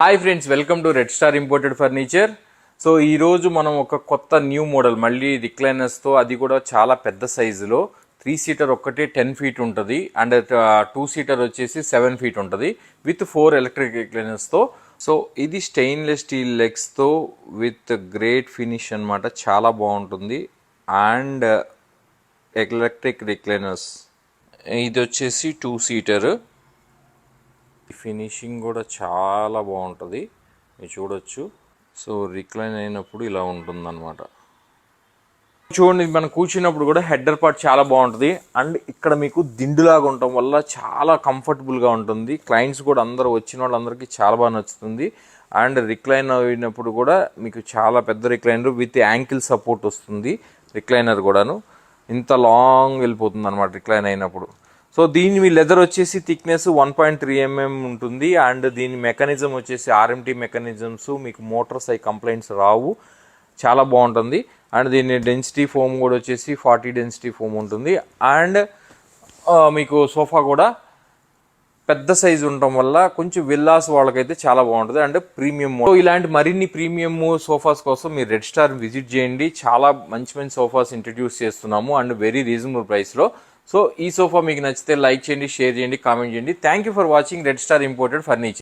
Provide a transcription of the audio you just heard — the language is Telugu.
Hi friends, welcome to red star imported furniture. So ఈరోజు మనం ఒక కొత్త న్యూ మోడల్ మళ్ళీ రిక్లైనర్స్తో, అది కూడా చాలా పెద్ద సైజులో 3 సీటర్ ఒక్కటే 10 ఫీట్ ఉంటుంది అండ్ 2 సీటర్ వచ్చేసి 7 ఫీట్ ఉంటుంది విత్ 4 ఎలక్ట్రిక్ రిక్లైనర్స్తో. సో ఇది స్టెయిన్లెస్ స్టీల్ లెగ్స్తో విత్ గ్రేట్ ఫినిష్ అనమాట, చాలా బాగుంటుంది. అండ్ ఎలక్ట్రిక్ రిక్లైనర్స్, ఇది వచ్చేసి 2 సీటర్. ఫినిషింగ్ కూడా చాలా బాగుంటుంది, మీరు చూడొచ్చు. సో రిక్లైన్ అయినప్పుడు ఇలా ఉంటుందన్నమాట. చూడండి, మనం కూర్చున్నప్పుడు కూడా హెడ్డర్ పార్ట్ చాలా బాగుంటుంది అండ్ ఇక్కడ మీకు దిండులాగా ఉండటం వల్ల చాలా కంఫర్టబుల్గా ఉంటుంది. క్లయింట్స్ కూడా అందరూ వచ్చిన వాళ్ళందరికీ చాలా బాగా నచ్చుతుంది. అండ్ రిక్లైన్ అయినప్పుడు కూడా మీకు చాలా పెద్ద రిక్లైనర్ విత్ యాంకిల్ సపోర్ట్ వస్తుంది. రిక్లైనర్ కూడాను ఇంత లాంగ్ వెళ్ళిపోతుంది అనమాట రిక్లైన్ అయినప్పుడు. సో దీని లెదర్ వచ్చేసి థిక్నెస్ 1.3 mm ఉంటుంది అండ్ దీని మెకానిజం వచ్చేసి ఆర్ఎంటీ మెకానిజమ్స్, మీకు మోటార్స్ అయి కంప్లైంట్స్ రావు, చాలా బాగుంటుంది. అండ్ దీని డెన్సిటీ ఫోమ్ కూడా వచ్చేసి 40 డెన్సిటీ ఫోమ్ ఉంటుంది. అండ్ మీకు సోఫా కూడా పెద్ద సైజు ఉండటం వల్ల కొంచెం విల్లాస్ వాళ్ళకైతే చాలా బాగుంటుంది అండ్ ప్రీమియం. సో ఇలాంటి మరిన్ని ప్రీమియం సోఫాస్ కోసం మీరు రెడ్ స్టార్ విజిట్ చేయండి. చాలా మంచి మంచి సోఫాస్ ఇంట్రడ్యూస్ చేస్తున్నాము అండ్ వెరీ రీజనబుల్ ప్రైస్లో. సో ఈ సోఫా మీకు నచ్చితే లైక్ చేయండి, షేర్ చేయండి, కామెంట్ చేయండి. Thank you for watching red star imported furniture.